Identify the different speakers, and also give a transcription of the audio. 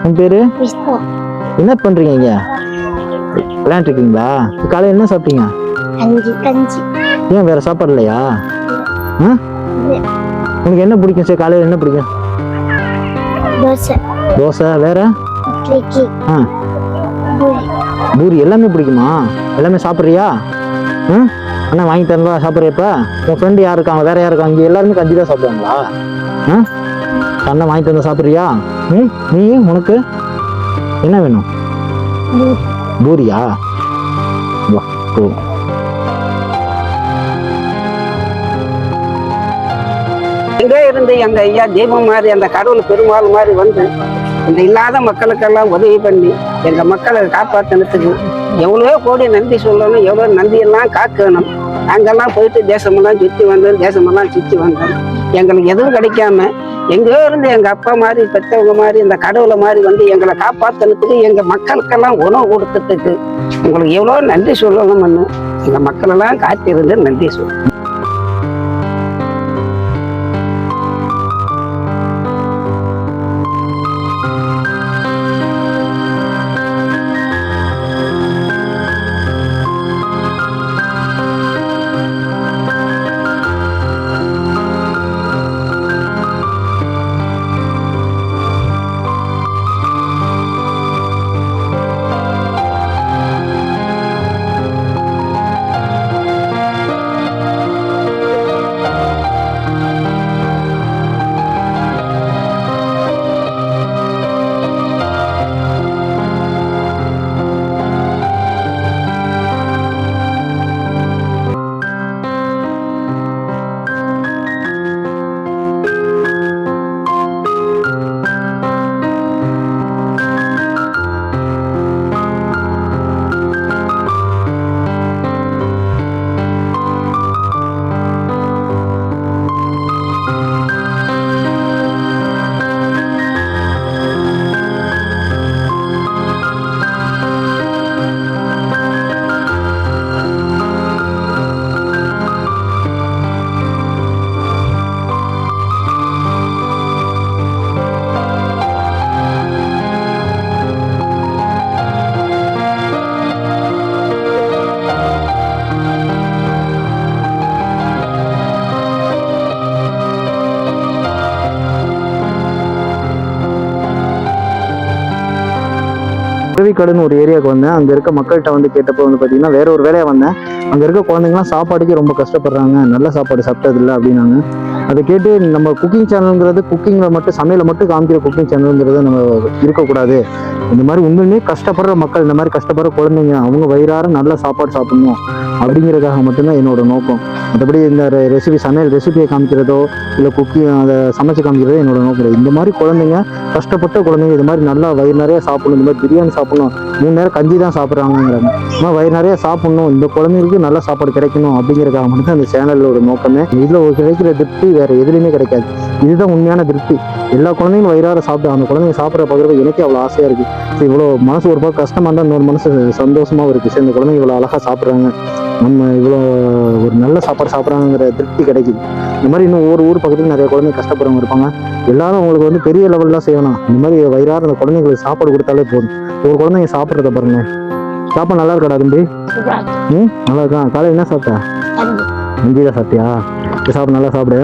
Speaker 1: உன் பேரு? என்ன பண்றீங்க இங்க? விளையாண்டு இருக்கீங்களா? காலையில என்ன சாப்பிட்டீங்க?
Speaker 2: கஞ்சி.
Speaker 1: ஏன் வேற சாப்பாடு இல்லையா? உனக்கு என்ன பிடிக்கும்? சரி, காலையில என்ன பிடிக்கும்? தோசை. வேற? பூரி. எல்லாமே பிடிக்குமா? எல்லாமே சாப்பிட்றியா? அண்ணா வாங்கி தரா சாப்பிட்றியப்ப? உன் ஃப்ரெண்டு யார் இருக்காங்க? வேற யார் இருக்காங்க? இங்கே எல்லாருமே கஞ்சி தான் சாப்பிடுவாங்களா? அண்ணா வாங்கி தந்தா சாப்பிட்றியா? நீ உனக்கு என்ன வேணும்? பூரியா? வா போ.
Speaker 3: எங்கே இருந்து எங்க ஐயா தீபம் மாதிரி அந்த கடவுள் பெருமாள் மாதிரி வந்து இந்த இல்லாத மக்களுக்கெல்லாம் உதவி பண்ணி எங்க மக்களை காப்பாற்றினதுக்கு எவ்வளோ கோடி நன்றி சொல்லணும், எவ்வளோ நன்றியெல்லாம் காக்கணும். அங்கெல்லாம் போயிட்டு தேசமெல்லாம் சுற்றி வந்தோம். எங்களுக்கு எதுவும் கிடைக்காம எங்கேயோ இருந்து எங்க அப்பா மாதிரி பெற்றவங்க மாதிரி இந்த கடவுளை மாதிரி வந்து எங்களை காப்பாற்றினதுக்கு எங்க மக்களுக்கெல்லாம் உணவு கொடுத்ததுக்கு உங்களுக்கு எவ்வளோ நன்றி சொல்லணும்னு எங்க மக்களெல்லாம் காத்திருந்து நன்றி சொல்லணும்.
Speaker 1: உதவிக்கடுன்னு ஒரு ஏரியாவுக்கு வந்தேன். அங்கே இருக்க மக்கள்கிட்ட வந்து கேட்டப்போ வந்து பார்த்தீங்கன்னா வேற ஒரு வேலையாக வந்தேன். அங்கே இருக்க குழந்தைங்களாம் சாப்பாடுக்கு ரொம்ப கஷ்டப்படுறாங்க, நல்ல சாப்பாடு சாப்பிட்டதில்லை அப்படின்னாங்க. அதை கேட்டு நம்ம குக்கிங் சேனலுங்கிறது குக்கிங்கில் மட்டும் சமையலை மட்டும் காமிக்கிற குக்கிங் சேனலுங்கிறத நம்ம இருக்கக்கூடாது. இந்த மாதிரி உண்மையுமே கஷ்டப்படுற மக்கள், இந்த மாதிரி கஷ்டப்படுற குழந்தைங்க அவங்க வயிறார நல்ல சாப்பாடு சாப்பிடணும் அப்படிங்கிறதுக்காக மட்டும்தான் என்னோட நோக்கம். மற்றபடி இந்த சமையல் ரெசிபியை காமிக்கிறதோ இல்லை அதை சமைச்சு காமிக்கிறதோ என்னோட நோக்கம். இந்த மாதிரி குழந்தைங்க, கஷ்டப்பட்ட குழந்தைங்க இது மாதிரி நல்லா வயிறு நிறைய சாப்பிடணும், இந்த மாதிரி பிரியாணி சாப்பிடணும், 3 நேரம் கஞ்சி தான் சாப்பிட்றாங்கிறாங்க. இந்த வயிறு நிறைய சாப்பிடணும், இந்த குழந்தைங்களுக்கு நல்ல சாப்பாடு கிடைக்கணும் அப்படிங்கிறதுக்காக மட்டும் தான் அந்த சேனலோட நோக்கமே. இதில் கிடைக்கிற திருப்தி வேற எதுலையுமே கிடைக்காது. இதுதான் உண்மையான திருப்தி. எல்லா குழந்தைங்களும் வயிறார சாப்பிட்டு அந்த குழந்தைங்க சாப்பிட்ற பார்க்குறது எனக்கே அவ்வளோ ஆசையாக இருக்குது. சரி, இவ்வளோ மனசு ஒரு பக்கம் கஷ்டமாக இருந்தால் இன்னொரு மனசு சந்தோஷமாகவும் இருக்குது. சரி, இந்த குழந்தைங்க இவ்வளோ அழகாக சாப்பிட்றாங்க, நம்ம இவ்வளோ ஒரு நல்ல சாப்பாடு சாப்பிட்றாங்கிற திருப்தி கிடைக்குது. இந்த மாதிரி இன்னும் ஒவ்வொரு ஊர் பக்கத்துக்கு நிறைய குழந்தைங்க கஷ்டப்படுறவங்க இருப்பாங்க. எல்லாரும் அவங்களுக்கு வந்து பெரிய லெவல்லாம் செய்யணும். இந்த மாதிரி வயிறார அந்த குழந்தைங்களுக்கு சாப்பாடு கொடுத்தாலே போதும். ஒரு குழந்தைங்க சாப்பிட்றத பாருங்க. சாப்பாடு நல்லா இருக்காடா தம்பி? நல்லா இருக்கா? காலையில் என்ன சாப்பிட்டா? கஞ்சி தான் சாப்பிட்டியா? சாப்பிட நல்லா சாப்பிடு.